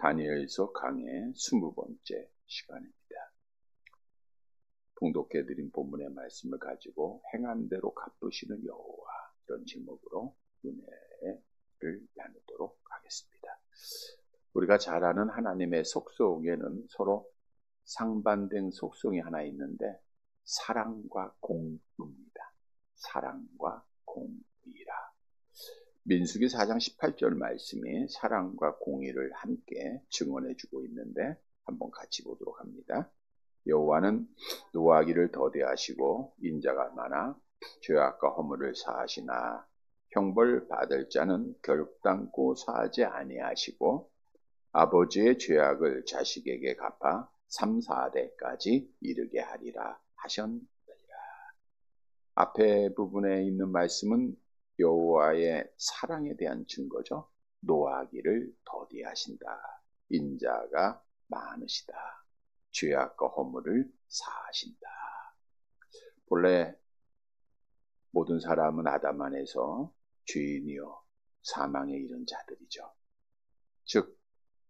다니엘서 강의 20번째 시간입니다. 봉독해 드린 본문의 말씀을 가지고 행한 대로 갚으시는 여호와, 이런 제목으로 은혜를 나누도록 하겠습니다. 우리가 잘 아는 하나님의 속성에는 서로 상반된 속성이 하나 있는데 사랑과 공의입니다. 사랑과 공의라. 민수기 4장 18절 말씀이 사랑과 공의를 함께 증언해 주고 있는데 한번 같이 보도록 합니다. 여호와는 노하기를 더디하시고 인자가 많아 죄악과 허물을 사하시나 형벌 받을 자는 결단코 사하지 아니하시고 아버지의 죄악을 자식에게 갚아 3, 4대까지 이르게 하리라 하셨느니라. 앞에 부분에 있는 말씀은 여호와의 사랑에 대한 증거죠. 노하기를 더디하신다. 인자가 많으시다. 죄악과 허물을 사하신다. 본래 모든 사람은 아담 안에서 죄인이요 사망에 이른 자들이죠. 즉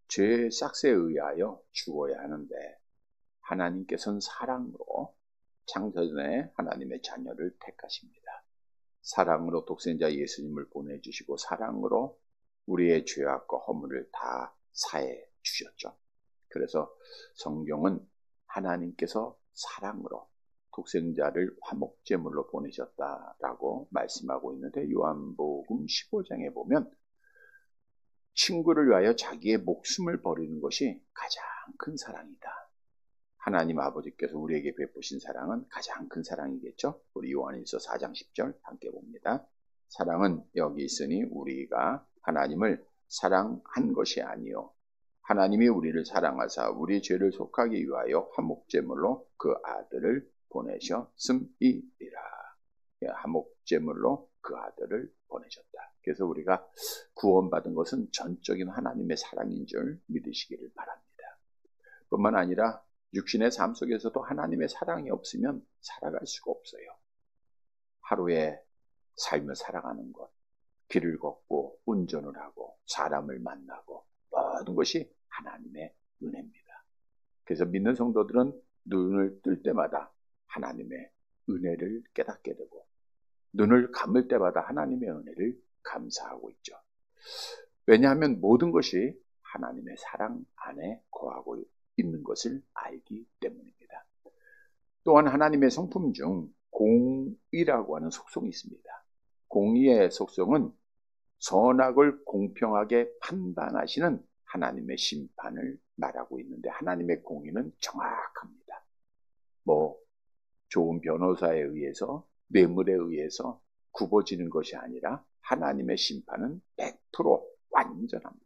죄의 싹스에 의하여 죽어야 하는데 하나님께서는 사랑으로 창세전에 하나님의 자녀를 택하십니다. 사랑으로 독생자 예수님을 보내주시고 사랑으로 우리의 죄악과 허물을 다 사해 주셨죠. 그래서 성경은 하나님께서 사랑으로 독생자를 화목제물로 보내셨다라고 말씀하고 있는데 요한복음 15장에 보면 친구를 위하여 자기의 목숨을 버리는 것이 가장 큰 사랑이다. 하나님 아버지께서 우리에게 베푸신 사랑은 가장 큰 사랑이겠죠. 우리 요한일서 4장 10절 함께 봅니다. 사랑은 여기 있으니 우리가 하나님을 사랑한 것이 아니요 하나님이 우리를 사랑하사 우리 죄를 속하기 위하여 화목제물로 그 아들을 보내셨음이니라. 화목제물로 그 아들을 보내셨다. 그래서 우리가 구원받은 것은 전적인 하나님의 사랑인 줄 믿으시기를 바랍니다. 뿐만 아니라 육신의 삶 속에서도 하나님의 사랑이 없으면 살아갈 수가 없어요. 하루에 삶을 살아가는 것, 길을 걷고 운전을 하고 사람을 만나고 모든 것이 하나님의 은혜입니다. 그래서 믿는 성도들은 눈을 뜰 때마다 하나님의 은혜를 깨닫게 되고 눈을 감을 때마다 하나님의 은혜를 감사하고 있죠. 왜냐하면 모든 것이 하나님의 사랑 안에 거하고 있는 것을 알기 때문입니다. 또한 하나님의 성품 중 공의라고 하는 속성이 있습니다. 공의의 속성은 선악을 공평하게 판단하시는 하나님의 심판을 말하고 있는데 하나님의 공의는 정확합니다. 좋은 변호사에 의해서 뇌물에 의해서 굽어지는 것이 아니라 하나님의 심판은 100% 완전합니다.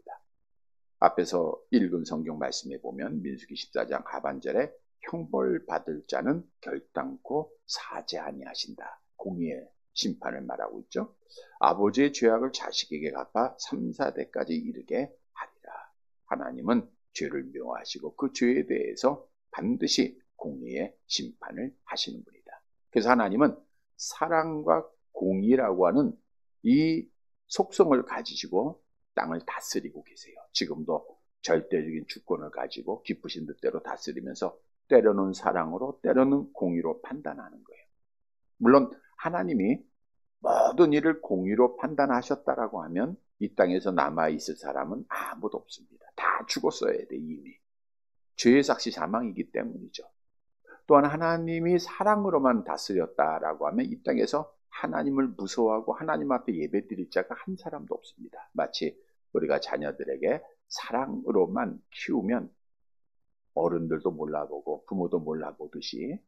앞에서 읽은 성경 말씀에 보면 민수기 14장 하반절에 형벌 받을 자는 결단코 사지 아니하신다. 공의의 심판을 말하고 있죠. 아버지의 죄악을 자식에게 갚아 3, 4대까지 이르게 하리라. 하나님은 죄를 묘하시고 그 죄에 대해서 반드시 공의의 심판을 하시는 분이다. 그래서 하나님은 사랑과 공의라고 하는 이 속성을 가지시고 땅을 다스리고 계세요. 지금도 절대적인 주권을 가지고 기쁘신 뜻대로 다스리면서 때로는 사랑으로 때로는 공의로 판단하는 거예요. 물론 하나님이 모든 일을 공의로 판단하셨다라고 하면 이 땅에서 남아있을 사람은 아무도 없습니다. 다 죽었어야 돼 이미. 죄의 삭시 사망이기 때문이죠. 또한 하나님이 사랑으로만 다스렸다라고 하면 이 땅에서 하나님을 무서워하고 하나님 앞에 예배드릴 자가 한 사람도 없습니다. 마치 우리가 자녀들에게 사랑으로만 키우면 어른들도 몰라보고 부모도 몰라보듯이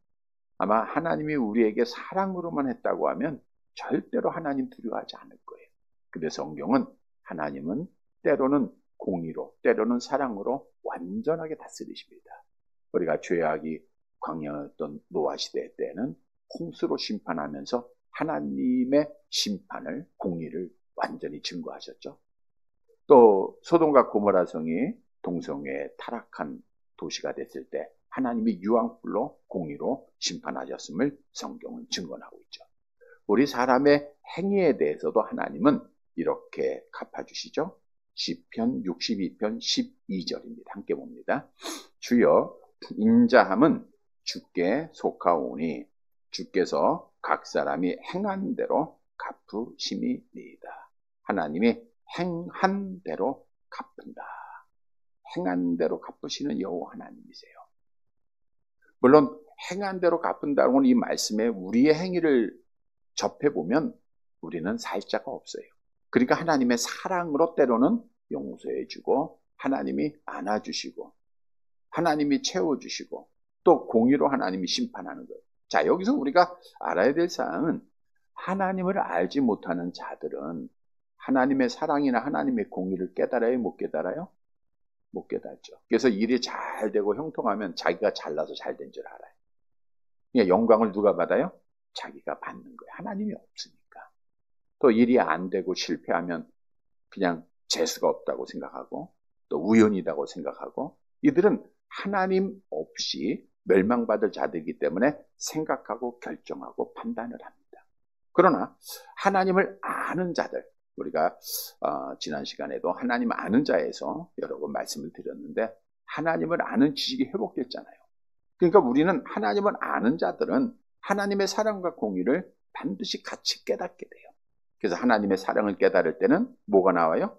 아마 하나님이 우리에게 사랑으로만 했다고 하면 절대로 하나님 두려워하지 않을 거예요. 근데 성경은 하나님은 때로는 공의로 때로는 사랑으로 완전하게 다스리십니다. 우리가 죄악이 광야였던 노아 시대 때는 홍수로 심판하면서 하나님의 심판을 공의를 완전히 증거하셨죠. 또 소돔과 고모라 성이 동성애에 타락한 도시가 됐을 때 하나님이 유황불로 공의로 심판하셨음을 성경은 증언하고 있죠. 우리 사람의 행위에 대해서도 하나님은 이렇게 갚아주시죠. 시편 62편 12절입니다. 함께 봅니다. 주여 인자함은 주께 속하오니 주께서 각 사람이 행한 대로 갚으심이니이다. 하나님이 행한 대로 갚는다. 행한 대로 갚으시는 여호와 하나님이세요. 물론 행한 대로 갚는다고는 이 말씀에 우리의 행위를 접해보면 우리는 살 자가 없어요. 그러니까 하나님의 사랑으로 때로는 용서해주고 하나님이 안아주시고 하나님이 채워주시고 또 공의로 하나님이 심판하는 거예요. 자, 여기서 우리가 알아야 될 사항은 하나님을 알지 못하는 자들은 하나님의 사랑이나 하나님의 공의를 깨달아요? 못 깨달아요? 못 깨닫죠. 그래서 일이 잘 되고 형통하면 자기가 잘나서 잘 된 줄 알아요. 그러니까 영광을 누가 받아요? 자기가 받는 거예요. 하나님이 없으니까. 또 일이 안 되고 실패하면 그냥 재수가 없다고 생각하고 또 우연이라고 생각하고 이들은 하나님 없이 멸망받을 자들이기 때문에 생각하고 결정하고 판단을 합니다. 그러나 하나님을 아는 자들, 우리가 지난 시간에도 하나님 아는 자에서 여러 번 말씀을 드렸는데 하나님을 아는 지식이 회복됐잖아요. 그러니까 우리는 하나님을 아는 자들은 하나님의 사랑과 공의를 반드시 같이 깨닫게 돼요. 그래서 하나님의 사랑을 깨달을 때는 뭐가 나와요?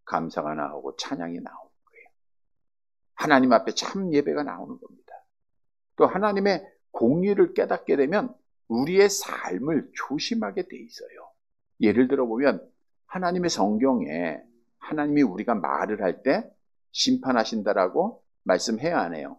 감사가 나오고 찬양이 나오는 거예요. 하나님 앞에 참 예배가 나오는 겁니다. 또 하나님의 공의를 깨닫게 되면 우리의 삶을 조심하게 돼 있어요. 예를 들어 보면 하나님의 성경에 하나님이 우리가 말을 할 때 심판하신다라고 말씀해야 안 해요?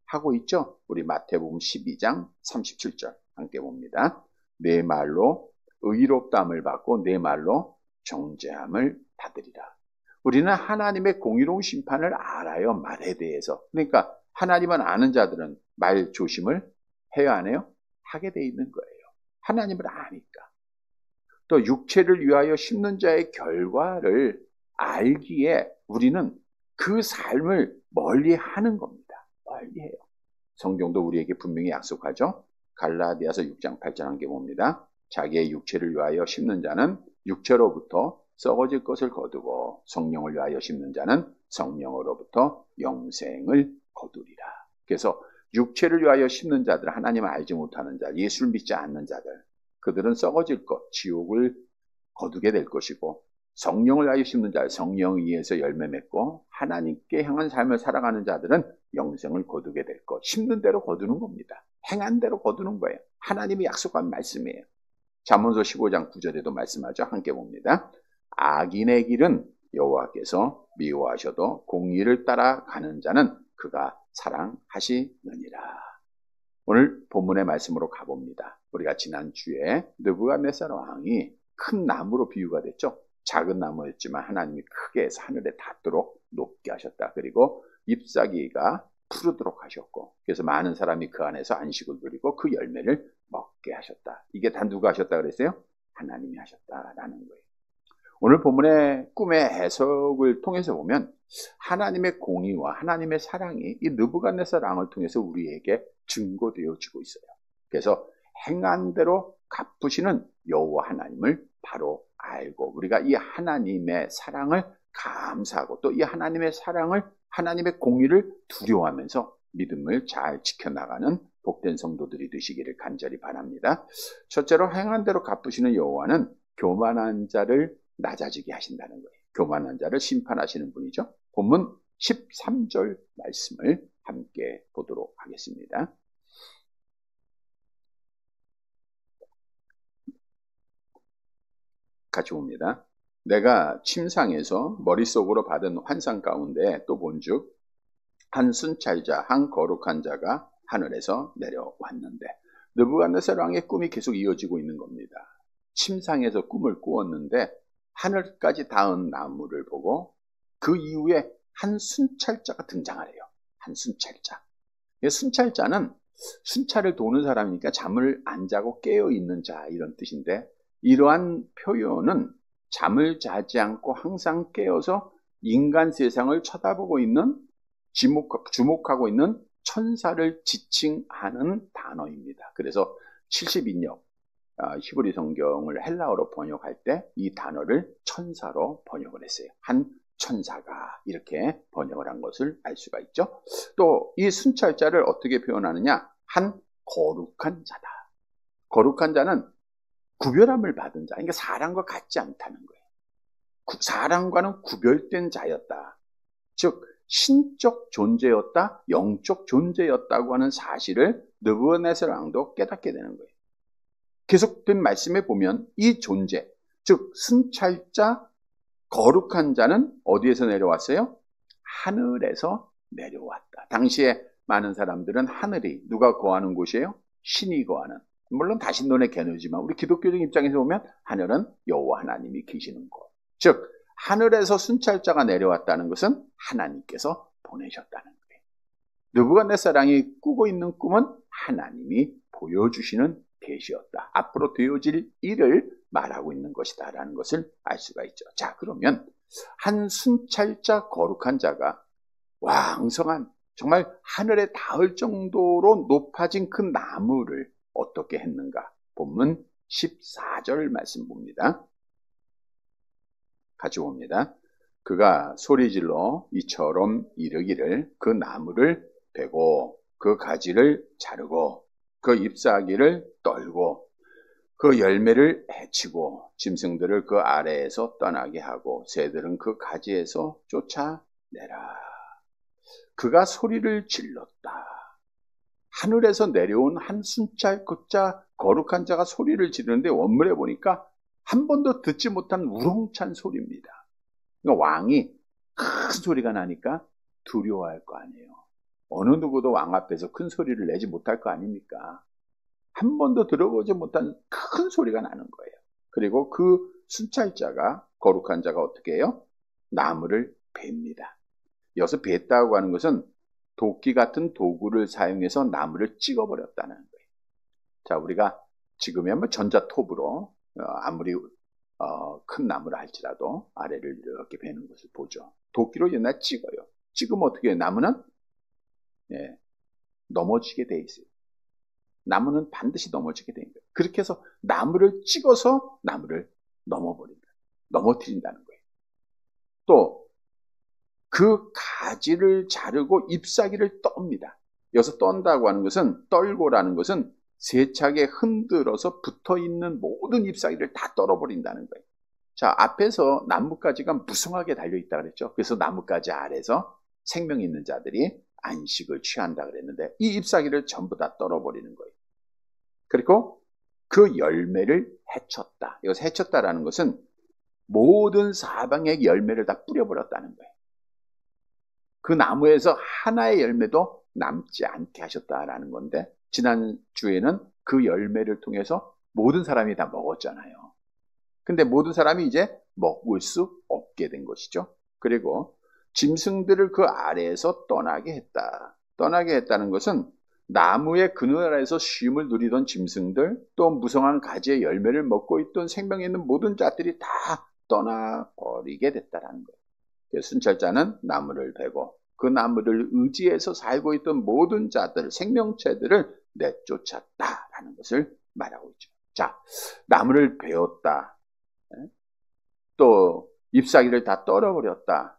하고 있죠? 우리 마태복음 12장 37절 함께 봅니다. 내 말로 의롭다함을 받고 내 말로 정죄함을 받으리라. 우리는 하나님의 공의로운 심판을 알아요. 말에 대해서. 그러니까 하나님은 아는 자들은 말 조심을 해야 안 해요? 하게 돼 있는 거예요. 하나님을 아니까. 또 육체를 위하여 심는 자의 결과를 알기에 우리는 그 삶을 멀리 하는 겁니다. 멀리 해요. 성경도 우리에게 분명히 약속하죠. 갈라디아서 6장 8절 함께 봅니다. 자기의 육체를 위하여 심는 자는 육체로부터 썩어질 것을 거두고 성령을 위하여 심는 자는 성령으로부터 영생을 거두리라. 그래서 육체를 위하여 심는 자들, 하나님을 알지 못하는 자, 예수를 믿지 않는 자들, 그들은 썩어질 것, 지옥을 거두게 될 것이고 성령을 위하여 심는 자, 성령에 의해서 열매 맺고 하나님께 향한 삶을 살아가는 자들은 영생을 거두게 될 것. 심는 대로 거두는 겁니다. 행한 대로 거두는 거예요. 하나님이 약속한 말씀이에요. 잠언서 15장 9절에도 말씀하죠. 함께 봅니다. 악인의 길은 여호와께서 미워하셔도 공의를 따라가는 자는 그가 사랑하시느니라. 오늘 본문의 말씀으로 가봅니다. 우리가 지난주에 느부갓네살 왕이 큰 나무로 비유가 됐죠. 작은 나무였지만 하나님이 크게 해서 하늘에 닿도록 높게 하셨다. 그리고 잎사귀가 푸르도록 하셨고 그래서 많은 사람이 그 안에서 안식을 누리고 그 열매를 먹게 하셨다. 이게 다 누가 하셨다 그랬어요? 하나님이 하셨다라는 거예요. 오늘 본문의 꿈의 해석을 통해서 보면 하나님의 공의와 하나님의 사랑이 이 느부갓네살 왕을 통해서 우리에게 증거되어지고 있어요. 그래서 행한 대로 갚으시는 여호와 하나님을 바로 알고 우리가 이 하나님의 사랑을 감사하고 또 이 하나님의 사랑을 하나님의 공의를 두려워하면서 믿음을 잘 지켜나가는 복된 성도들이 되시기를 간절히 바랍니다. 첫째로 행한 대로 갚으시는 여호와는 교만한 자를 낮아지게 하신다는 거예요. 교만한 자를 심판하시는 분이죠. 본문 13절 말씀을 함께 보도록 하겠습니다. 같이 봅니다. 내가 침상에서 머릿속으로 받은 환상 가운데 또 본즉 한 순찰자, 한 거룩한 자가 하늘에서 내려왔는데 느부갓네살 왕의 꿈이 계속 이어지고 있는 겁니다. 침상에서 꿈을 꾸었는데 하늘까지 닿은 나무를 보고 그 이후에 한 순찰자가 등장하래요. 한 순찰자. 순찰자는 순찰을 도는 사람이니까 잠을 안 자고 깨어 있는 자 이런 뜻인데 이러한 표현은 잠을 자지 않고 항상 깨어서 인간 세상을 쳐다보고 있는 주목하고 있는 천사를 지칭하는 단어입니다. 그래서 70인역 히브리 성경을 헬라어로 번역할 때 이 단어를 천사로 번역을 했어요. 한 천사가 이렇게 번역을 한 것을 알 수가 있죠. 또 이 순찰자를 어떻게 표현하느냐? 한 거룩한 자다. 거룩한 자는 구별함을 받은 자, 그러니까 사람과 같지 않다는 거예요. 사람과는 구별된 자였다. 즉 신적 존재였다, 영적 존재였다고 하는 사실을 느부갓네살 왕도 깨닫게 되는 거예요. 계속된 말씀에 보면 이 존재, 즉 순찰자, 거룩한 자는 어디에서 내려왔어요? 하늘에서 내려왔다. 당시에 많은 사람들은 하늘이 누가 거하는 곳이에요? 신이 거하는. 물론 다신론의 개념이지만 우리 기독교적 입장에서 보면 하늘은 여호와 하나님이 계시는 곳. 즉 하늘에서 순찰자가 내려왔다는 것은 하나님께서 보내셨다는 거예요. 느부갓네살 왕이 꾸고 있는 꿈은 하나님이 보여주시는 계시였다. 앞으로 되어질 일을 말하고 있는 것이다 라는 것을 알 수가 있죠. 자, 그러면 한 순찰자 거룩한 자가 왕성한 정말 하늘에 닿을 정도로 높아진 그 나무를 어떻게 했는가? 본문 14절 말씀 봅니다. 같이 봅니다. 그가 소리질러 이처럼 이르기를 그 나무를 베고 그 가지를 자르고 그 잎사귀를 떨고 그 열매를 해치고 짐승들을 그 아래에서 떠나게 하고 새들은 그 가지에서 쫓아내라. 그가 소리를 질렀다. 하늘에서 내려온 한 순찰자 거룩한 자가 소리를 지르는데 원문에 보니까 한 번도 듣지 못한 우렁찬 소리입니다. 그러니까 왕이 큰 소리가 나니까 두려워할 거 아니에요. 어느 누구도 왕 앞에서 큰 소리를 내지 못할 거 아닙니까? 한 번도 들어보지 못한 큰 소리가 나는 거예요. 그리고 그 순찰자가, 거룩한 자가 어떻게 해요? 나무를 팹니다. 여기서 뱉다고 하는 것은 도끼 같은 도구를 사용해서 나무를 찍어버렸다는 거예요. 자, 우리가 지금이야 전자톱으로 아무리 큰 나무를 할지라도 아래를 이렇게 베는 것을 보죠. 도끼로 옛날 찍어요. 찍으면 어떻게 해요? 나무는 넘어지게 돼 있어요. 나무는 반드시 넘어지게 되는 거예요. 그렇게 해서 나무를 찍어서 나무를 넘어뜨린다는 거예요. 또 그 가지를 자르고 잎사귀를 떱니다. 여기서 떤다고 하는 것은, 떨고라는 것은 세차게 흔들어서 붙어있는 모든 잎사귀를 다 떨어버린다는 거예요. 자, 앞에서 나뭇가지가 무성하게 달려있다 그랬죠. 그래서 나뭇가지 아래서 생명 있는 자들이 안식을 취한다 그랬는데 이 잎사귀를 전부 다 떨어버리는 거예요. 그리고 그 열매를 해쳤다. 여기서 해쳤다라는 것은 모든 사방의 열매를 다 뿌려버렸다는 거예요. 그 나무에서 하나의 열매도 남지 않게 하셨다라는 건데, 지난주에는 그 열매를 통해서 모든 사람이 다 먹었잖아요. 근데 모든 사람이 이제 먹을 수 없게 된 것이죠. 그리고 짐승들을 그 아래에서 떠나게 했다. 떠나게 했다는 것은 나무의 그늘 아래에서 쉼을 누리던 짐승들, 또 무성한 가지의 열매를 먹고 있던 생명에 있는 모든 자들이 다 떠나버리게 됐다는 거예요. 순찰자는 나무를 베고 그 나무를 의지해서 살고 있던 모든 자들, 생명체들을 내쫓았다라는 것을 말하고 있죠. 자, 나무를 베었다. 또 잎사귀를 다 떨어버렸다.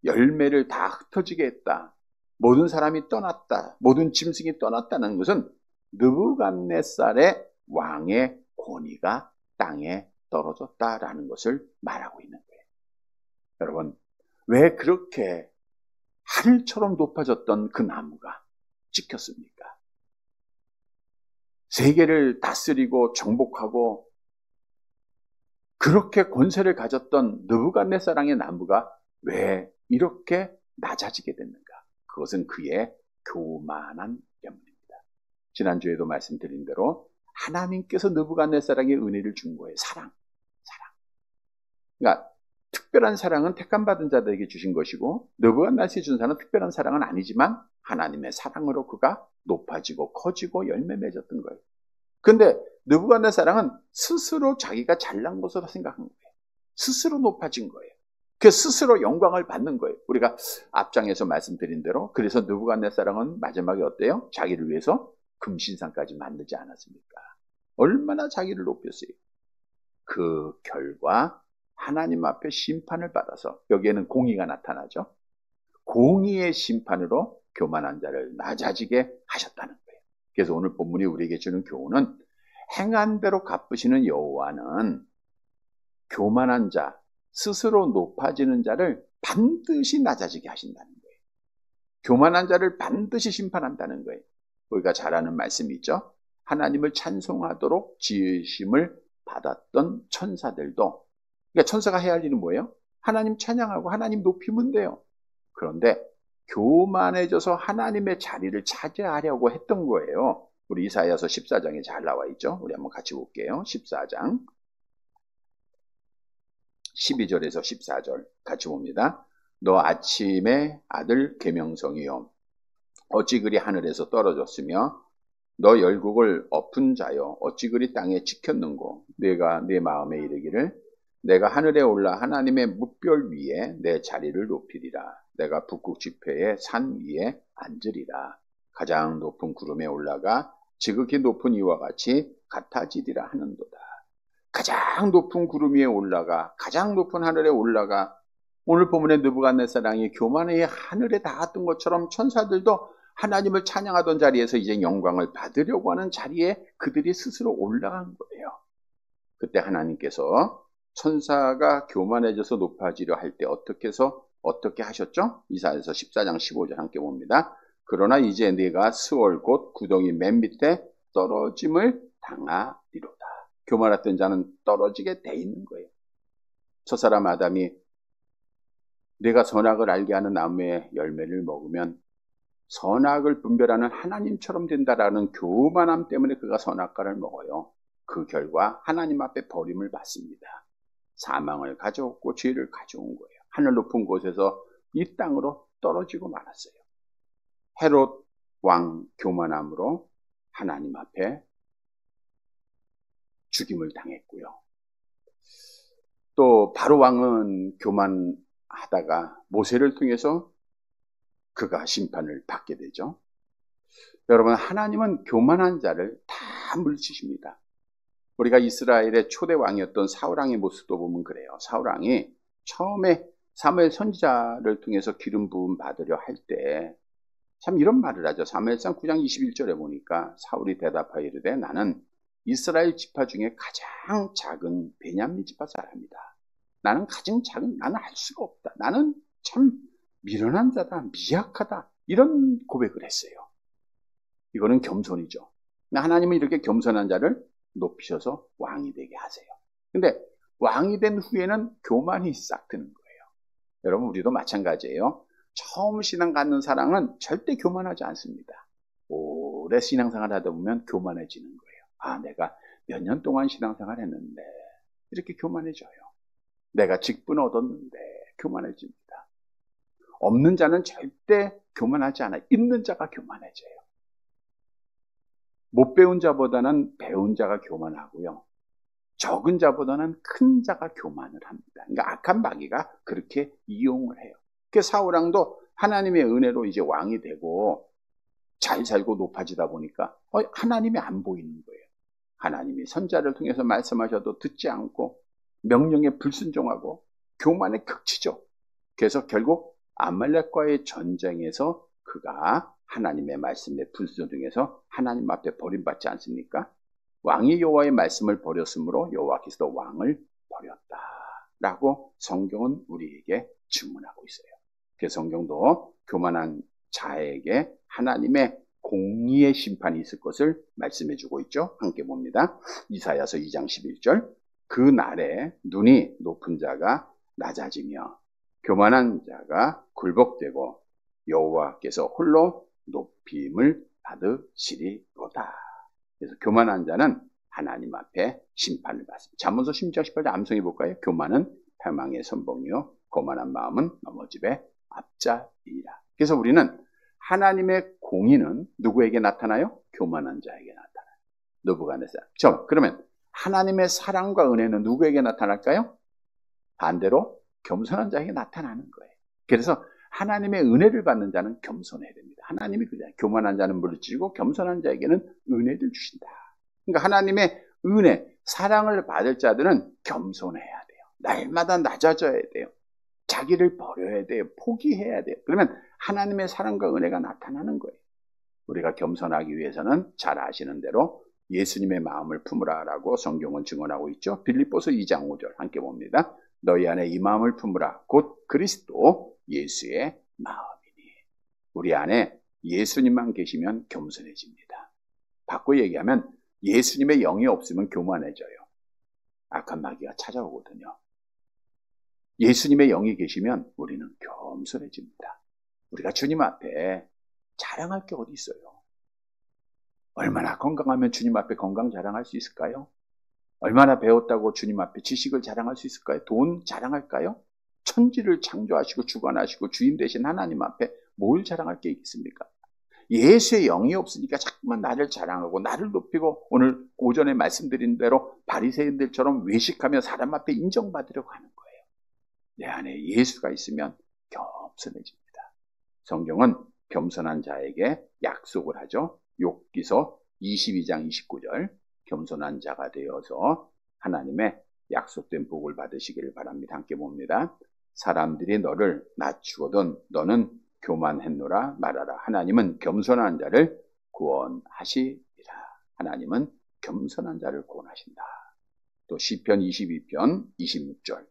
열매를 다 흩어지게 했다. 모든 사람이 떠났다. 모든 짐승이 떠났다는 것은 느부갓네살의 왕의 권위가 땅에 떨어졌다라는 것을 말하고 있는 거예요. 여러분, 왜 그렇게 하늘처럼 높아졌던 그 나무가 찍혔습니까? 세계를 다스리고 정복하고 그렇게 권세를 가졌던 느부갓네살 왕의 나무가 왜 이렇게 낮아지게 됐는가? 그것은 그의 교만한 때문입니다. 지난주에도 말씀드린 대로 하나님께서 느부갓네살 왕의 은혜를 준 거예요. 사랑. 그러니까 특별한 사랑은 택함받은 자들에게 주신 것이고, 느부갓네살이 준 사랑은 특별한 사랑은 아니지만 하나님의 사랑으로 그가 높아지고 커지고 열매 맺었던 거예요. 그런데 느부갓네살 왕은 스스로 자기가 잘난 것으로 생각한 거예요. 스스로 높아진 거예요. 그 스스로 영광을 받는 거예요. 우리가 앞장에서 말씀드린 대로, 그래서 느부갓네살 왕은 마지막에 어때요? 자기를 위해서 금신상까지 만들지 않았습니까? 얼마나 자기를 높였어요. 그 결과 하나님 앞에 심판을 받아서, 여기에는 공의가 나타나죠. 공의의 심판으로 교만한 자를 낮아지게 하셨다는 거예요. 그래서 오늘 본문이 우리에게 주는 교훈은 행한 대로 갚으시는 여호와는 교만한 자, 스스로 높아지는 자를 반드시 낮아지게 하신다는 거예요. 교만한 자를 반드시 심판한다는 거예요. 우리가 잘 아는 말씀이 있죠. 하나님을 찬송하도록 지으심을 받았던 천사들도, 그러니까 천사가 해야 할 일은 뭐예요? 하나님 찬양하고 하나님 높이면 돼요. 그런데 교만해져서 하나님의 자리를 차지하려고 했던 거예요. 우리 이사야서 14장에 잘 나와 있죠. 우리 한번 같이 볼게요. 14장 12절에서 14절 같이 봅니다. 너 아침의 아들 계명성이여, 어찌 그리 하늘에서 떨어졌으며 너 열국을 엎은 자여, 어찌 그리 땅에 지켰는고. 내가 내 마음에 이르기를 내가 하늘에 올라 하나님의 뭇별 위에 내 자리를 높이리라. 내가 북극 지폐의 산 위에 앉으리라. 가장 높은 구름에 올라가 지극히 높은 이와 같이 같아지리라 하는도다. 가장 높은 구름 위에 올라가, 가장 높은 하늘에 올라가. 오늘 본문의 느부갓네살왕이 교만에 하늘에 닿았던 것처럼 천사들도 하나님을 찬양하던 자리에서 이제 영광을 받으려고 하는 자리에 그들이 스스로 올라간 거예요. 그때 하나님께서 천사가 교만해져서 높아지려 할 때 어떻게 하셨죠? 이사야서 14장 15절 함께 봅니다. 그러나 이제 네가 스월 곧 구덩이 맨 밑에 떨어짐을 당하리로다. 교만했던 자는 떨어지게 돼 있는 거예요. 첫사람 아담이 내가 선악을 알게 하는 나무의 열매를 먹으면 선악을 분별하는 하나님처럼 된다라는 교만함 때문에 그가 선악과를 먹어요. 그 결과 하나님 앞에 버림을 받습니다. 사망을 가져왔고 죄를 가져온 거예요. 하늘 높은 곳에서 이 땅으로 떨어지고 말았어요. 헤롯 왕 교만함으로 하나님 앞에 죽임을 당했고요. 또 바로 왕은 교만하다가 모세를 통해서 그가 심판을 받게 되죠. 여러분, 하나님은 교만한 자를 다 물리치십니다. 우리가 이스라엘의 초대 왕이었던 사울왕의 모습도 보면 그래요. 사울왕이 처음에 사무엘 선지자를 통해서 기름 부음 받으려 할 때 참 이런 말을 하죠. 사무엘상 9장 21절에 보니까 사울이 대답하여 이르되 나는 이스라엘 지파 중에 가장 작은 베냐민 지파 사람이다. 나는 가장 작은, 나는 할 수가 없다. 나는 참 미련한 자다, 미약하다. 이런 고백을 했어요. 이거는 겸손이죠. 하나님은 이렇게 겸손한 자를 높이셔서 왕이 되게 하세요. 근데 왕이 된 후에는 교만이 싹 드는 거예요. 여러분, 우리도 마찬가지예요. 처음 신앙 갖는 사람은 절대 교만하지 않습니다. 오래 신앙생활 하다 보면 교만해지는 거예요. 아, 내가 몇 년 동안 신앙생활 했는데 이렇게 교만해져요. 내가 직분 얻었는데 교만해집니다. 없는 자는 절대 교만하지 않아요. 있는 자가 교만해져요. 못 배운 자보다는 배운 자가 교만하고요. 적은 자보다는 큰 자가 교만을 합니다. 그러니까 악한 마귀가 그렇게 이용을 해요. 그 사울왕도 하나님의 은혜로 이제 왕이 되고 잘 살고 높아지다 보니까 하나님이 안 보이는 거예요. 하나님이 선자를 통해서 말씀하셔도 듣지 않고 명령에 불순종하고 교만에 극치죠. 그래서 결국 아말렉과의 전쟁에서 그가 하나님의 말씀에 불순종해서 하나님 앞에 버림받지 않습니까? 왕이 여호와의 말씀을 버렸으므로 여호와께서도 왕을 버렸다라고 성경은 우리에게 증언하고 있어요. 그 성경도 교만한 자에게 하나님의 공의의 심판이 있을 것을 말씀해주고 있죠. 함께 봅니다. 이사야서 2장 11절. 그 날에 눈이 높은 자가 낮아지며 교만한 자가 굴복되고 여호와께서 홀로 높임을 받으시리로다. 그래서 교만한 자는 하나님 앞에 심판을 받습니다. 잠언서 16장 18절 암송해 볼까요? 교만은 패망의 선봉이요 거만한 마음은 넘어집의 앞자리이라. 그래서 우리는 하나님의 공의는 누구에게 나타나요? 교만한 자에게 나타나요. 느부갓네살. 그러면 하나님의 사랑과 은혜는 누구에게 나타날까요? 반대로 겸손한 자에게 나타나는 거예요. 그래서 하나님의 은혜를 받는 자는 겸손해야 됩니다. 하나님이 그냥 교만한 자는 물리치고 겸손한 자에게는 은혜를 주신다. 그러니까 하나님의 은혜, 사랑을 받을 자들은 겸손해야 돼요. 날마다 낮아져야 돼요. 자기를 버려야 돼요. 포기해야 돼요. 그러면 하나님의 사랑과 은혜가 나타나는 거예요. 우리가 겸손하기 위해서는 잘 아시는 대로 예수님의 마음을 품으라라고 성경은 증언하고 있죠. 빌립보서 2장 5절 함께 봅니다. 너희 안에 이 마음을 품으라. 곧 그리스도 예수의 마음이니. 우리 안에 예수님만 계시면 겸손해집니다. 바꿔 얘기하면 예수님의 영이 없으면 교만해져요. 악한 마귀가 찾아오거든요. 예수님의 영이 계시면 우리는 겸손해집니다. 우리가 주님 앞에 자랑할 게 어디 있어요? 얼마나 건강하면 주님 앞에 건강 자랑할 수 있을까요? 얼마나 배웠다고 주님 앞에 지식을 자랑할 수 있을까요? 돈 자랑할까요? 천지를 창조하시고 주관하시고 주인 되신 하나님 앞에 뭘 자랑할 게 있겠습니까? 예수의 영이 없으니까 자꾸만 나를 자랑하고 나를 높이고 오늘 오전에 말씀드린 대로 바리새인들처럼 외식하며 사람 앞에 인정받으려고 하는 거예요. 내 안에 예수가 있으면 겸손해집니다. 성경은 겸손한 자에게 약속을 하죠. 욥기서 22장 29절 겸손한 자가 되어서 하나님의 약속된 복을 받으시기를 바랍니다. 함께 봅니다. 사람들이 너를 낮추거든 너는 교만했노라 말하라. 하나님은 겸손한 자를 구원하시리라. 하나님은 겸손한 자를 구원하신다. 또 시편 22편 26절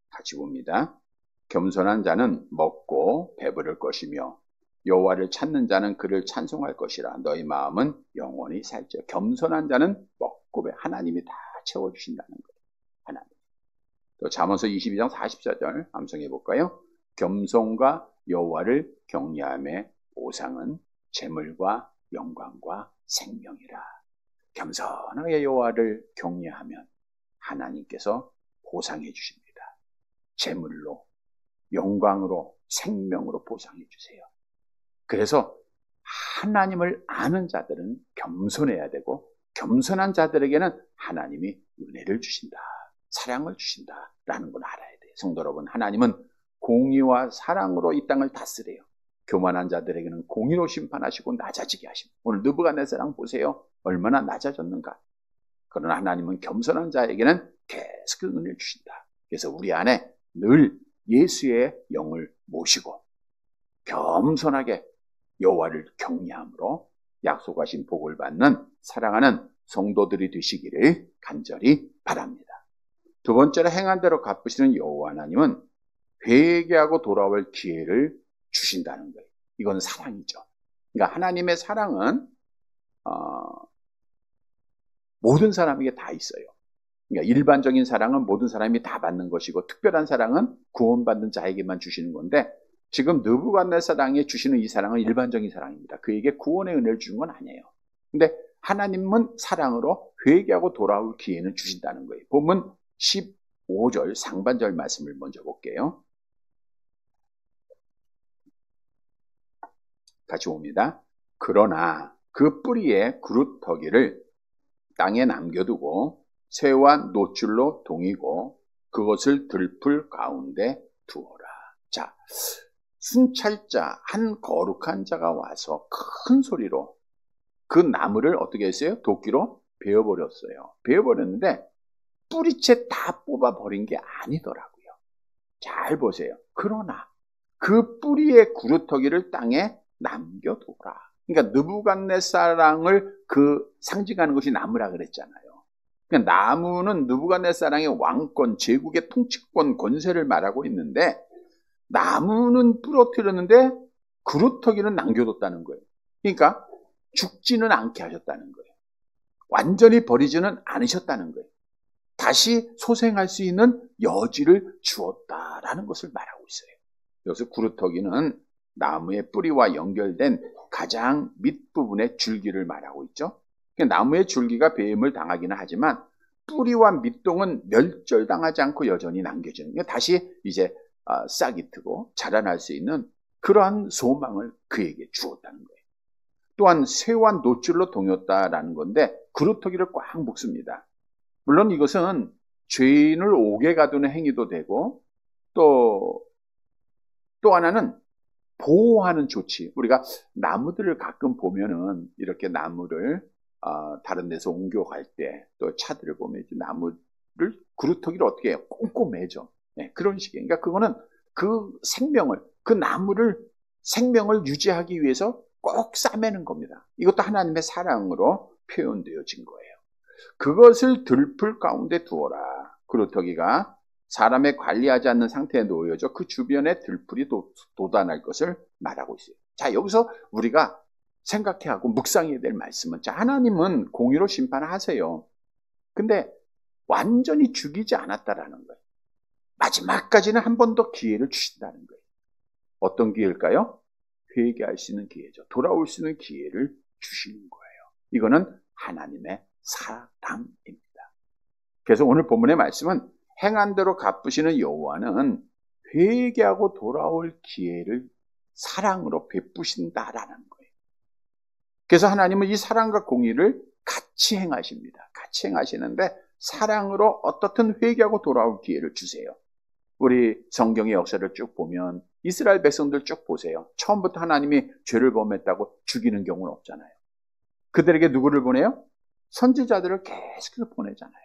같이 봅니다. 겸손한 자는 먹고 배부를 것이며 여호와를 찾는 자는 그를 찬송할 것이라. 너희 마음은 영원히 살죠. 겸손한 자는 먹고 배 하나님이 다 채워주신다는 거예요. 하나님. 또 잠언서 22장 44절 암송해 볼까요? 겸손과 여호와를 경외함의 보상은 재물과 영광과 생명이라. 겸손하게 여호와를 경외하면 하나님께서 보상해 주십니다. 재물로, 영광으로, 생명으로 보상해 주세요. 그래서 하나님을 아는 자들은 겸손해야 되고 겸손한 자들에게는 하나님이 은혜를 주신다. 사랑을 주신다라는 걸 알아야 돼요. 성도 여러분, 하나님은 공의와 사랑으로 이 땅을 다스려요. 교만한 자들에게는 공의로 심판하시고 낮아지게 하십니다. 오늘 느부갓네살랑 보세요. 얼마나 낮아졌는가. 그러나 하나님은 겸손한 자에게는 계속 그 은혜를 주신다. 그래서 우리 안에 늘 예수의 영을 모시고 겸손하게 여호와를 경외함으로 약속하신 복을 받는 사랑하는 성도들이 되시기를 간절히 바랍니다. 두 번째로 행한 대로 갚으시는 여호와 하나님은 회개하고 돌아올 기회를 주신다는 거예요. 이건 사랑이죠. 그러니까 하나님의 사랑은 모든 사람에게 다 있어요. 그러니까 일반적인 사랑은 모든 사람이 다 받는 것이고 특별한 사랑은 구원받는 자에게만 주시는 건데 지금 느부갓네살에게 주시는 이 사랑은 일반적인 사랑입니다. 그에게 구원의 은혜를 주는 건 아니에요. 근데 하나님은 사랑으로 회개하고 돌아올 기회는 주신다는 거예요. 본문 15절 상반절 말씀을 먼저 볼게요. 같이 봅니다. 그러나 그 뿌리의 그루터기를 땅에 남겨두고 새와 노줄로 동이고 그것을 들풀 가운데 두어라. 자, 순찰자, 한 거룩한 자가 와서 큰 소리로 그 나무를 어떻게 했어요? 도끼로 베어버렸어요. 베어버렸는데 뿌리채 다 뽑아버린 게 아니더라고요. 잘 보세요. 그러나 그 뿌리의 구루터기를 땅에 남겨두라. 그러니까 느부갓네살을 그 상징하는 것이 나무라 그랬잖아요. 그러니까 나무는 느부갓네살의 왕권, 제국의 통치권, 권세를 말하고 있는데 나무는 부러뜨렸는데 그루터기는 남겨뒀다는 거예요. 그러니까 죽지는 않게 하셨다는 거예요. 완전히 버리지는 않으셨다는 거예요. 다시 소생할 수 있는 여지를 주었다라는 것을 말하고 있어요. 여기서 구루터기는 나무의 뿌리와 연결된 가장 밑부분의 줄기를 말하고 있죠. 나무의 줄기가 배임을 당하기는 하지만 뿌리와 밑동은 멸절당하지 않고 여전히 남겨지는 게 다시 이제 싹이 트고 자라날 수 있는 그러한 소망을 그에게 주었다는 거예요. 또한 새와 노줄로 동였다라는 건데 구루터기를 꽉 묶습니다. 물론 이것은 죄인을 옥에 가두는 행위도 되고 또 하나는 보호하는 조치. 우리가 나무들을 가끔 보면은 이렇게 나무를 다른 데서 옮겨갈 때 또 차들을 보면 나무 그루터기를 어떻게 해요? 꼼꼼해져. 네, 그런 식이에요. 그러니까 그거는 그 생명을, 그 나무를 생명을 유지하기 위해서 꼭 싸매는 겁니다. 이것도 하나님의 사랑으로 표현되어진 거예요. 그것을 들풀 가운데 두어라. 그루터기가 사람의 관리하지 않는 상태에 놓여져 그 주변에 들풀이 돋아날 것을 말하고 있어요. 자, 여기서 우리가 생각해야 하고 묵상해야 될 말씀은, 자, 하나님은 공의로 심판하세요. 근데 완전히 죽이지 않았다라는 거예요. 마지막까지는 한 번 더 기회를 주신다는 거예요. 어떤 기회일까요? 회개할 수 있는 기회죠. 돌아올 수 있는 기회를 주시는 거예요. 이거는 하나님의 사랑입니다. 그래서 오늘 본문의 말씀은 행한 대로 갚으시는 여호와는 회개하고 돌아올 기회를 사랑으로 베푸신다라는 거예요. 그래서 하나님은 이 사랑과 공의를 같이 행하십니다. 같이 행하시는데 사랑으로 어떻든 회개하고 돌아올 기회를 주세요. 우리 성경의 역사를 쭉 보면 이스라엘 백성들 쭉 보세요. 처음부터 하나님이 죄를 범했다고 죽이는 경우는 없잖아요. 그들에게 누구를 보내요? 선지자들을 계속해서 보내잖아요.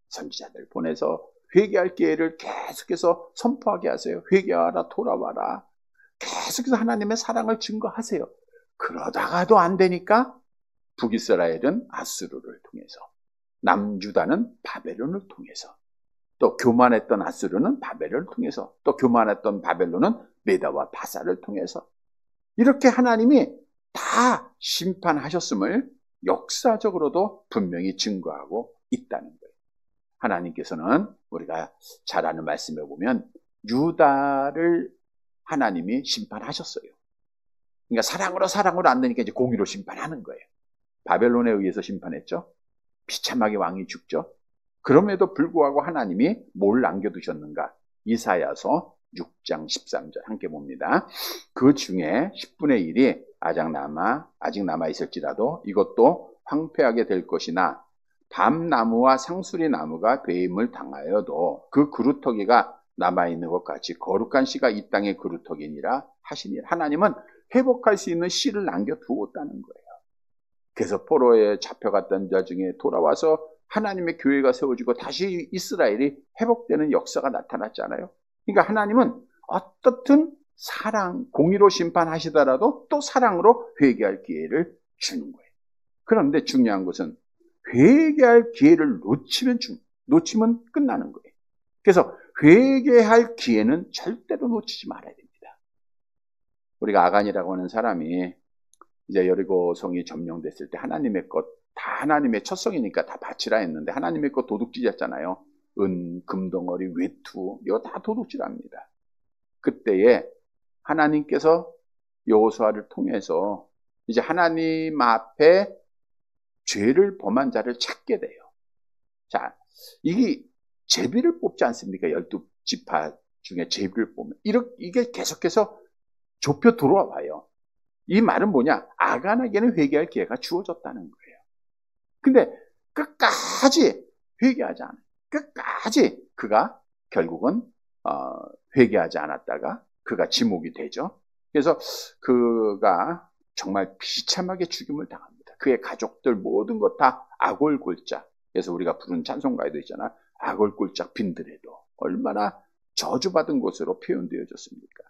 선지자들 보내서 회개할 기회를 계속해서 선포하게 하세요. 회개하라, 돌아와라. 계속해서 하나님의 사랑을 증거하세요. 그러다가도 안 되니까 북이스라엘은 아수르를 통해서, 남유다는 바벨론을 통해서, 또 교만했던 아수르는 바벨론을 통해서, 또 교만했던 바벨론은 메다와 바사를 통해서, 이렇게 하나님이 다 심판하셨음을 역사적으로도 분명히 증거하고 있다는 거예요. 하나님께서는 우리가 잘 아는 말씀에 보면 유다를 하나님이 심판하셨어요. 그러니까 사랑으로 안 되니까 이제 공의로 심판하는 거예요. 바벨론에 의해서 심판했죠. 비참하게 왕이 죽죠. 그럼에도 불구하고 하나님이 뭘 남겨두셨는가? 이사야서 6장 13절 함께 봅니다. 그 중에 10분의 1이 아직 남아 있을지라도 이것도 황폐하게 될 것이나 밤나무와 상수리 나무가 배임을 당하여도 그 그루터기가 남아있는 것 같이 거룩한 씨가 이 땅의 그루터기니라 하시니, 하나님은 회복할 수 있는 씨를 남겨두었다는 거예요. 그래서 포로에 잡혀갔던 자 중에 돌아와서 하나님의 교회가 세워지고 다시 이스라엘이 회복되는 역사가 나타났잖아요. 그러니까 하나님은 어떻든 사랑, 공의로 심판하시더라도 또 사랑으로 회개할 기회를 주는 거예요. 그런데 중요한 것은 회개할 기회를 놓치면 끝나는 거예요. 그래서 회개할 기회는 절대로 놓치지 말아야 됩니다. 우리가 아간이라고 하는 사람이 이제 여리고성이 점령됐을 때 하나님의 것, 다 하나님의 첫성이니까 다 바치라 했는데 하나님의 것 도둑질했잖아요. 은, 금덩어리, 외투, 이거 다 도둑질합니다. 그때에 하나님께서 여호수아를 통해서 이제 하나님 앞에 죄를 범한 자를 찾게 돼요. 자, 이게 제비를 뽑지 않습니까? 12지파 중에 제비를 뽑으면 이게 계속해서 좁혀 들어와요. 이 말은 뭐냐? 아간에게는 회개할 기회가 주어졌다는 거예요. 근데 끝까지 회개하지 않아요. 끝까지 그가 결국은 회개하지 않았다가 그가 지목이 되죠. 그래서 그가 정말 비참하게 죽임을 당합니다. 그의 가족들 모든 것 다 아골골짝. 그래서 우리가 부른 찬송가에도 있잖아. 아골골짝 빈들에도 얼마나 저주받은 곳으로 표현되어졌습니까?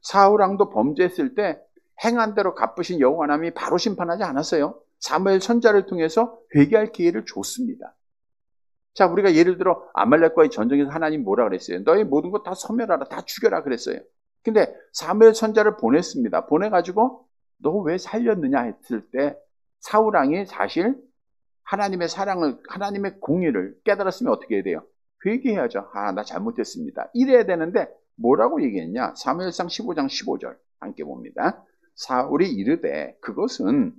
사울왕도 범죄했을 때 행한 대로 갚으신 여호와 하나님이 바로 심판하지 않았어요. 사무엘 선자를 통해서 회개할 기회를 줬습니다. 자, 우리가 예를 들어 아말렉과의 전쟁에서 하나님 뭐라 그랬어요? 너희 모든 것 다 소멸하라, 다 죽여라 그랬어요. 근데 사무엘 선자를 보냈습니다. 보내가지고 너 왜 살렸느냐 했을 때 사울왕이 사실 하나님의 사랑을, 하나님의 공의를 깨달았으면 어떻게 해야 돼요? 회개해야죠. 나 잘못했습니다. 이래야 되는데 뭐라고 얘기했냐? 사무엘상 15장 15절 함께 봅니다. 사울이 이르되 그것은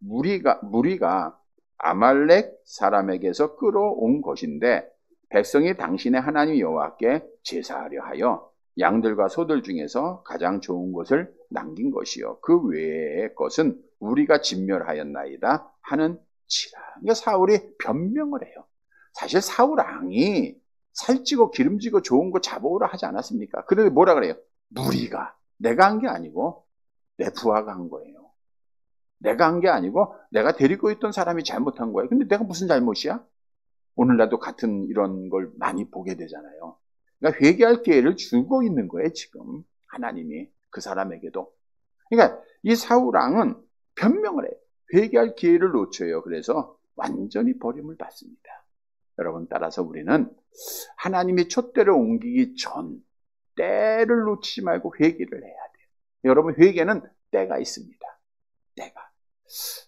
무리가 아말렉 사람에게서 끌어온 것인데 백성이 당신의 하나님 여호와께 제사하려 하여 양들과 소들 중에서 가장 좋은 것을 남긴 것이요 그 외의 것은 우리가 진멸하였나이다 하는 치라. 그러니까 사울이 변명을 해요. 사실 사울 왕이 살찌고 기름지고 좋은 거 잡아오라 하지 않았습니까? 그런데 뭐라 그래요? 무리가, 내가 한 게 아니고 내 부하가 한 거예요. 내가 한 게 아니고 내가 데리고 있던 사람이 잘못한 거예요. 근데 내가 무슨 잘못이야? 오늘날도 같은 이런 걸 많이 보게 되잖아요. 그러니까 회개할 기회를 주고 있는 거예요, 지금. 하나님이 그 사람에게도. 그러니까 이 사울왕은 변명을 해요. 회개할 기회를 놓쳐요. 그래서 완전히 버림을 받습니다. 여러분, 따라서 우리는 하나님이 촛대를 옮기기 전 때를 놓치지 말고 회개를 해야 돼요. 여러분, 회개는 때가 있습니다. 때가.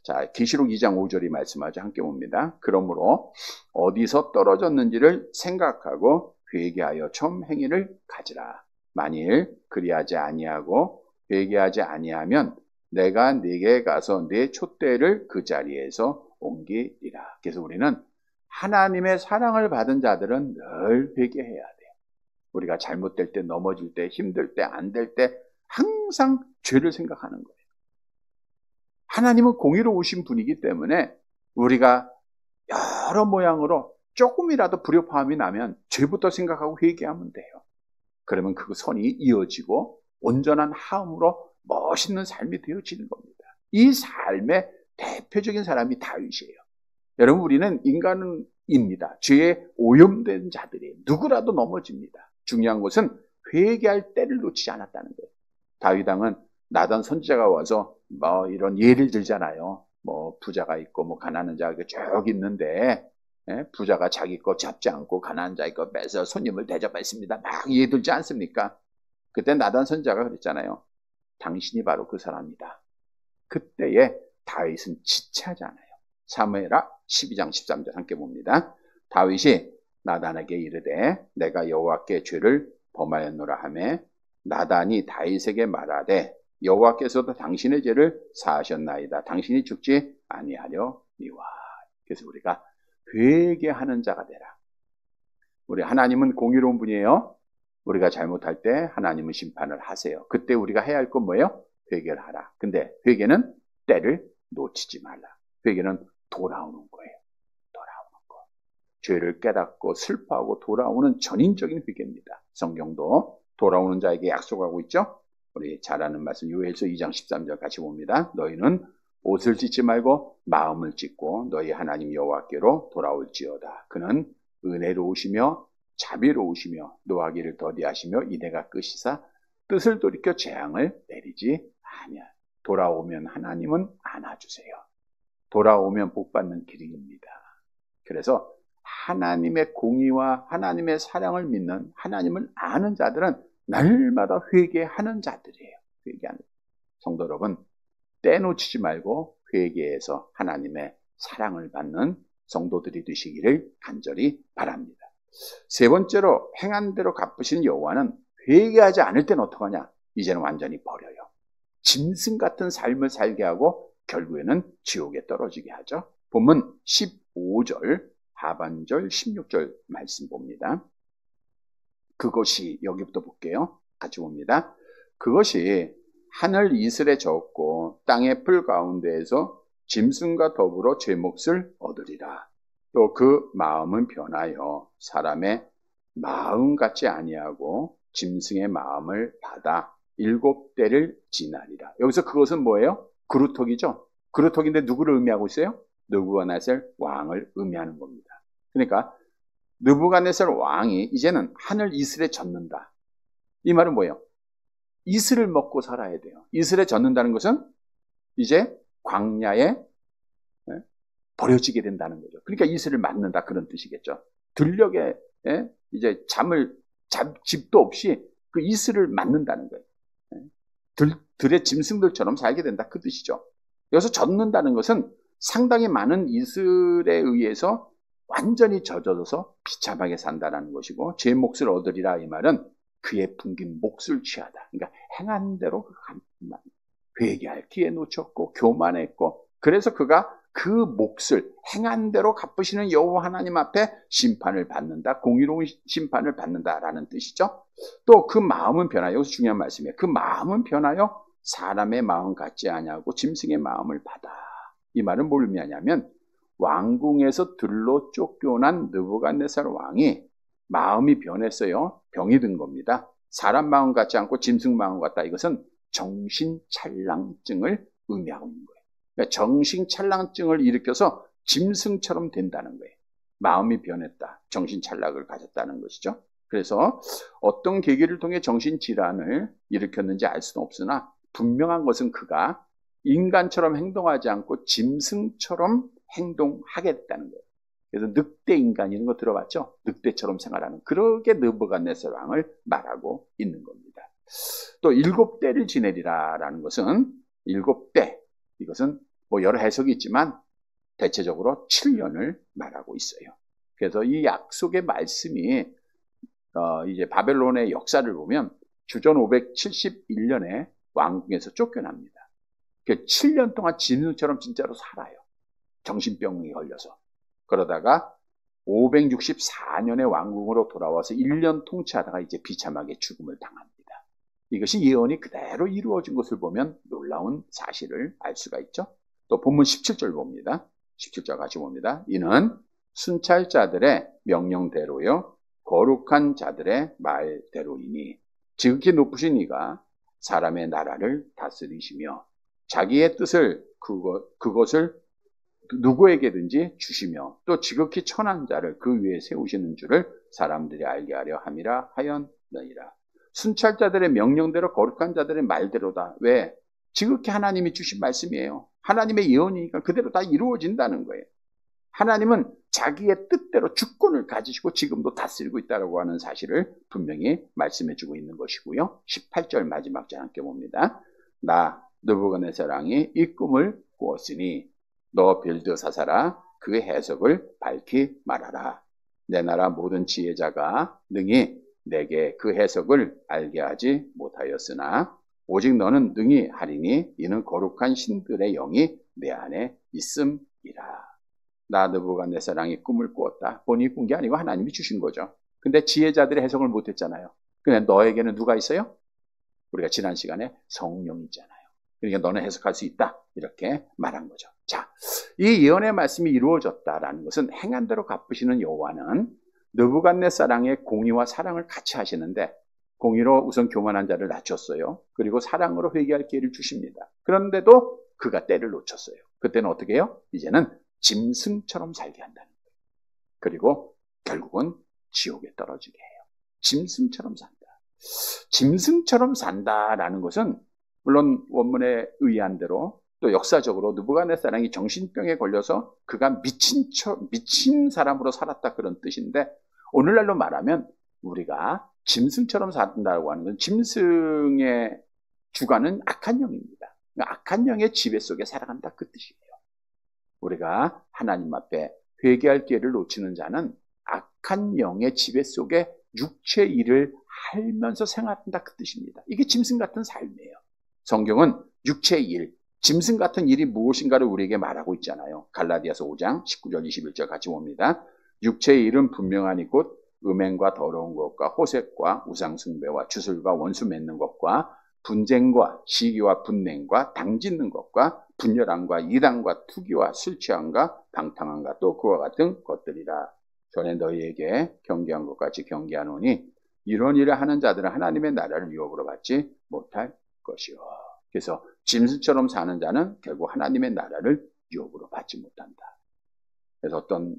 자, 계시록 2장 5절이 말씀하죠. 함께 봅니다. 그러므로 어디서 떨어졌는지를 생각하고 회개하여 좀 행위를 가지라. 만일 그리하지 아니하고 회개하지 아니하면 내가 네게 가서 네 촛대를 그 자리에서 옮기리라. 그래서 우리는 하나님의 사랑을 받은 자들은 늘 회개해야 돼요. 우리가 잘못될 때, 넘어질 때, 힘들 때, 안 될 때 항상 죄를 생각하는 거예요. 하나님은 공의로우신 분이기 때문에 우리가 여러 모양으로 조금이라도 불협화음이 나면 죄부터 생각하고 회개하면 돼요. 그러면 그 선이 이어지고 온전한 하음으로 멋있는 삶이 되어지는 겁니다. 이 삶의 대표적인 사람이 다윗이에요. 여러분, 우리는 인간입니다. 죄에 오염된 자들이에요. 누구라도 넘어집니다. 중요한 것은 회개할 때를 놓치지 않았다는 거예요. 다윗 왕은 나단 선지자가 와서 뭐 이런 예를 들잖아요. 뭐 부자가 있고 뭐 가난한 자가 쭉 있는데 부자가 자기 거 잡지 않고 가난한 자의 거 뺏어 손님을 대접했습니다. 막 예를 들지 않습니까? 그때 나단 선지자가 그랬잖아요. 당신이 바로 그 사람이다. 그때에 다윗은 지체하지 않아요. 사무엘하 12장 13절 함께 봅니다. 다윗이 나단에게 이르되 내가 여호와께 죄를 범하였노라 하며 나단이 다윗에게 말하되 여호와께서도 당신의 죄를 사하셨나이다. 당신이 죽지 아니하려니와. 그래서 우리가 회개하는 자가 되라. 우리 하나님은 공의로운 분이에요. 우리가 잘못할 때 하나님은 심판을 하세요. 그때 우리가 해야 할 건 뭐예요? 회개를 하라. 근데 회개는 때를 놓치지 말라. 회개는 돌아오는 거예요. 돌아오는 거. 죄를 깨닫고 슬퍼하고 돌아오는 전인적인 회개입니다. 성경도 돌아오는 자에게 약속하고 있죠. 우리 잘 아는 말씀 요엘서 2장 13절 같이 봅니다. 너희는 옷을 찢지 말고 마음을 찢고 너희 하나님 여호와께로 돌아올지어다. 그는 은혜로우시며 자비로우시며 노하기를 더디하시며 이내가 끝이사 뜻을 돌이켜 재앙을 내리지 아니하. 돌아오면 하나님은 안아주세요. 돌아오면 복받는 길입니다. 그래서 하나님의 공의와 하나님의 사랑을 믿는 하나님을 아는 자들은 날마다 회개하는 자들이에요. 회개하는 성도 여러분, 떼놓치지 말고 회개해서 하나님의 사랑을 받는 성도들이 되시기를 간절히 바랍니다. 세 번째로 행한 대로 갚으신 여호와는 회개하지 않을 때는 어떡하냐? 이제는 완전히 버려요. 짐승 같은 삶을 살게 하고 결국에는 지옥에 떨어지게 하죠. 본문 15절 하반절 16절 말씀 봅니다. 그것이, 여기부터 볼게요. 같이 봅니다. 그것이 하늘 이슬에 젖고 땅의 풀 가운데에서 짐승과 더불어 제 몫을 얻으리라. 또 그 마음은 변하여 사람의 마음 같지 아니하고 짐승의 마음을 받아 7대를 지나리라. 여기서 그것은 뭐예요? 그루터기죠. 그루터기인데 누구를 의미하고 있어요? 느부갓네살 왕을 의미하는 겁니다. 그러니까 느부갓네살 왕이 이제는 하늘 이슬에 젖는다. 이 말은 뭐예요? 이슬을 먹고 살아야 돼요. 이슬에 젖는다는 것은 이제 광야에 버려지게 된다는 거죠. 그러니까 이슬을 맞는다, 그런 뜻이겠죠. 들녘에 이제 집도 없이 그 이슬을 맞는다는 거예요. 들의 짐승들처럼 살게 된다, 그 뜻이죠. 여기서 젖는다는 것은 상당히 많은 이슬에 의해서 완전히 젖어서 비참하게 산다는 것이고, 제 몫을 얻으리라 이 말은 그의 풍긴 몫을 취하다. 그러니까 행한 대로 회개할 기회 놓쳤고 교만했고, 그래서 그가 그 몫을 행한 대로 갚으시는 여호와 하나님 앞에 심판을 받는다, 공의로운 심판을 받는다라는 뜻이죠. 또 그 마음은 변하여, 여기서 중요한 말씀이에요. 그 마음은 변하여 사람의 마음 같지 아니하고 짐승의 마음을 받아. 이 말은 뭘 의미하냐면 왕궁에서 들로 쫓겨난 느부갓네살 왕이 마음이 변했어요. 병이 든 겁니다. 사람 마음 같지 않고 짐승 마음 같다. 이것은 정신찰랑증을 의미하고 있는 거예요. 그러니까 정신찰랑증을 일으켜서 짐승처럼 된다는 거예요. 마음이 변했다. 정신찬락을 가졌다는 것이죠. 그래서 어떤 계기를 통해 정신질환을 일으켰는지 알 수는 없으나 분명한 것은 그가 인간처럼 행동하지 않고 짐승처럼 행동하게 됐다는 거예요. 그래서 늑대 인간 이런 거 들어봤죠? 늑대처럼 생활하는 그렇게 느부갓네살 왕을 말하고 있는 겁니다. 또 7대를 지내리라라는 것은 7대, 이것은 뭐 여러 해석이 있지만 대체적으로 7년을 말하고 있어요. 그래서 이 약속의 말씀이 이제 바벨론의 역사를 보면 주전 571년에 왕궁에서 쫓겨납니다. 7년 동안 짐승처럼 진짜로 살아요. 정신병이 걸려서. 그러다가 564년에 왕궁으로 돌아와서 1년 통치하다가 이제 비참하게 죽음을 당합니다. 이것이 예언이 그대로 이루어진 것을 보면 놀라운 사실을 알 수가 있죠. 또 본문 17절 봅니다. 17절 같이 봅니다. 이는 순찰자들의 명령대로요 거룩한 자들의 말대로이니 지극히 높으신 이가 사람의 나라를 다스리시며 자기의 뜻을 그것을 누구에게든지 주시며 또 지극히 천한 자를 그 위에 세우시는 줄을 사람들이 알게 하려 함이라 하였느니라. 순찰자들의 명령대로 거룩한 자들의 말대로다. 왜? 지극히 하나님이 주신 말씀이에요. 하나님의 예언이니까 그대로 다 이루어진다는 거예요. 하나님은 자기의 뜻대로 주권을 가지시고 지금도 다스리고 있다고 하는 사실을 분명히 말씀해주고 있는 것이고요. 18절 마지막 절 함께 봅니다. 나 느부갓네살 왕이 이 꿈을 꾸었으니 너 벨드사사라 그 해석을 밝히 말하라. 내 나라 모든 지혜자가 능히 내게 그 해석을 알게 하지 못하였으나 오직 너는 능히 하리니 이는 거룩한 신들의 영이 내 안에 있음이라. 나 느부갓네살 왕이 꿈을 꾸었다. 본인이 꾼 게 아니고 하나님이 주신 거죠. 근데 지혜자들의 해석을 못했잖아요. 근데 너에게는 누가 있어요? 우리가 지난 시간에 성령이 있잖아요. 그러니까 너는 해석할 수 있다. 이렇게 말한 거죠. 자, 이 예언의 말씀이 이루어졌다라는 것은 행한 대로 갚으시는 여호와는 느부갓네살 왕의 공의와 사랑을 같이 하시는데 공의로 우선 교만한 자를 낮췄어요. 그리고 사랑으로 회개할 기회를 주십니다. 그런데도 그가 때를 놓쳤어요. 그때는 어떻게 해요? 이제는 짐승처럼 살게 한다는 거예요. 그리고 결국은 지옥에 떨어지게 해요. 짐승처럼 산다. 짐승처럼 산다라는 것은 물론 원문에 의한 대로 또 역사적으로 느부갓네살 왕이 정신병에 걸려서 그가 미친 사람으로 살았다 그런 뜻인데 오늘날로 말하면 우리가 짐승처럼 산다고 하는 건 짐승의 주관은 악한 영입니다. 그러니까 악한 영의 지배 속에 살아간다 그 뜻이에요. 우리가 하나님 앞에 회개할 기회를 놓치는 자는 악한 영의 지배 속에 육체의 일을 하면서 생활한다 그 뜻입니다. 이게 짐승 같은 삶이에요. 성경은 육체의 일, 짐승 같은 일이 무엇인가를 우리에게 말하고 있잖아요. 갈라디아서 5장 19절 21절 같이 봅니다. 육체의 일은 분명하니 곧 음행과 더러운 것과 호색과 우상숭배와 주술과 원수 맺는 것과 분쟁과 시기와 분냉과 당짓는 것과 분열함과 이단과 투기와 술취함과 방탕함과 또 그와 같은 것들이라. 전에 너희에게 경계한 것 같이 경계하노니 이런 일을 하는 자들은 하나님의 나라를 유업으로 받지 못할 것이요. 그래서 짐승처럼 사는 자는 결국 하나님의 나라를 유업으로 받지 못한다. 그래서 어떤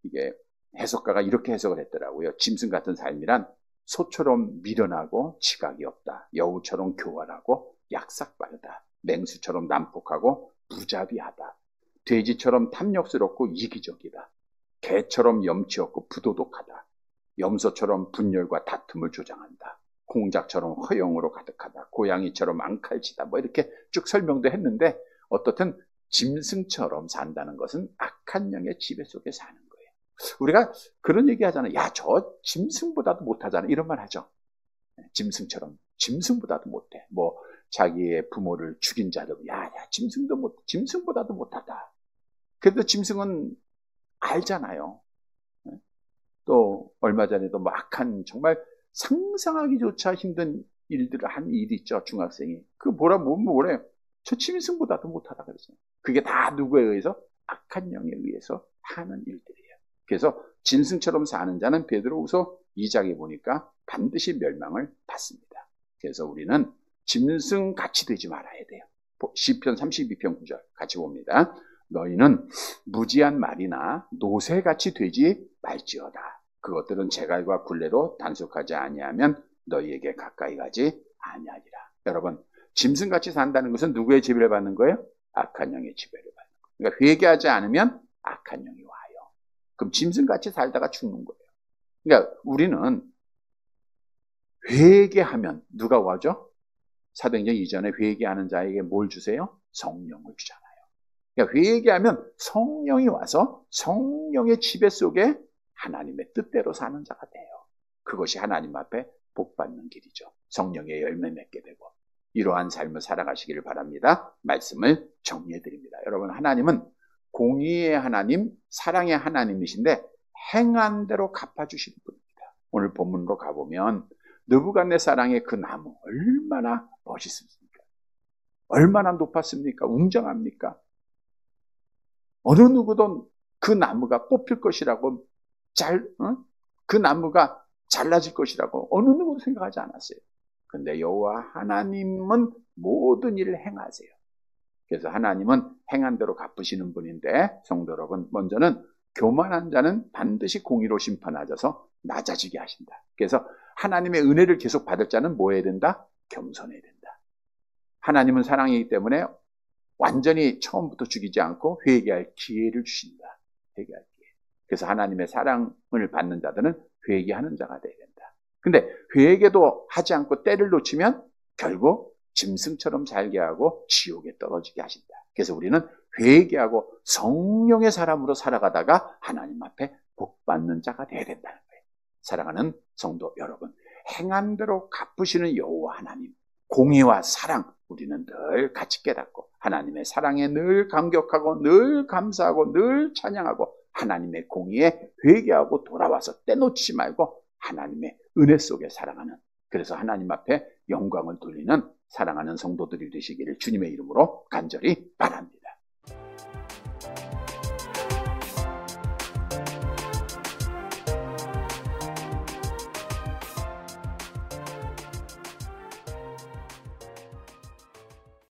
이게 해석가가 이렇게 해석을 했더라고요. 짐승 같은 삶이란 소처럼 미련하고 지각이 없다. 여우처럼 교활하고 약삭빠르다. 맹수처럼 난폭하고 무자비하다. 돼지처럼 탐욕스럽고 이기적이다. 개처럼 염치 없고 부도덕하다. 염소처럼 분열과 다툼을 조장한다. 공작처럼 허영으로 가득하다. 고양이처럼 앙칼지다. 뭐 이렇게 쭉 설명도 했는데 어떻든 짐승처럼 산다는 것은 악한 영의 지배 속에 사는 거예요. 우리가 그런 얘기 하잖아요. 야, 저 짐승보다도 못하잖아. 이런 말 하죠. 짐승처럼. 짐승보다도 못해. 뭐 자기의 부모를 죽인 자도 야, 짐승보다도 못하다. 그래도 짐승은 알잖아요. 또 얼마 전에도 뭐 악한 정말 상상하기조차 힘든 일들을 한 일이 있죠. 중학생이. 그 뭐래? 저 짐승보다도 못하다 그랬어요. 그게 다 누구에 의해서? 악한 영에 의해서 하는 일들이에요. 그래서 짐승처럼 사는 자는 베드로후서 2장에 보니까 반드시 멸망을 받습니다. 그래서 우리는 짐승같이 되지 말아야 돼요. 시편 32편 9절 같이 봅니다. 너희는 무지한 말이나 노새같이 되지 말지어다. 그것들은 재갈과 굴레로 단속하지 아니하면 너희에게 가까이 가지 아니하리라. 여러분, 짐승같이 산다는 것은 누구의 지배를 받는 거예요? 악한 영의 지배를 받는 거예요. 그러니까 회개하지 않으면 악한 영이 와요. 그럼 짐승같이 살다가 죽는 거예요. 그러니까 우리는 회개하면 누가 와죠? 사도행전 이전에 회개하는 자에게 뭘 주세요? 성령을 주잖아요. 그러니까 회개하면 성령이 와서 성령의 지배 속에 하나님의 뜻대로 사는 자가 돼요. 그것이 하나님 앞에 복받는 길이죠. 성령의 열매 맺게 되고 이러한 삶을 살아가시기를 바랍니다. 말씀을 정리해드립니다. 여러분, 하나님은 공의의 하나님, 사랑의 하나님이신데 행한 대로 갚아주시는 분입니다. 오늘 본문으로 가보면 느부갓네살의 그 나무 얼마나 멋있습니까? 얼마나 높았습니까? 웅장합니까? 어느 누구도 그 나무가 뽑힐 것이라고 그 나무가 잘라질 것이라고 어느 누구도 생각하지 않았어요. 근데 여호와 하나님은 모든 일을 행하세요. 그래서 하나님은 행한 대로 갚으시는 분인데, 성도 여러분, 먼저는 교만한 자는 반드시 공의로 심판하셔서 낮아지게 하신다. 그래서 하나님의 은혜를 계속 받을 자는 뭐 해야 된다? 겸손해야 된다. 하나님은 사랑이기 때문에 완전히 처음부터 죽이지 않고 회개할 기회를 주신다. 회개할 기회. 그래서 하나님의 사랑을 받는 자들은 회개하는 자가 되어야 된다. 근데 회개도 하지 않고 때를 놓치면 결국 짐승처럼 살게 하고 지옥에 떨어지게 하신다. 그래서 우리는 회개하고 성령의 사람으로 살아가다가 하나님 앞에 복받는 자가 되어야 된다는 거예요. 사랑하는 성도 여러분, 행한 대로 갚으시는 여호와 하나님, 공의와 사랑, 우리는 늘 같이 깨닫고 하나님의 사랑에 늘 감격하고 늘 감사하고 늘 찬양하고 하나님의 공의에 회개하고 돌아와서 떼놓지 말고 하나님의 은혜 속에 살아가는, 그래서 하나님 앞에 영광을 돌리는 사랑하는 성도들이 되시기를 주님의 이름으로 간절히 바랍니다.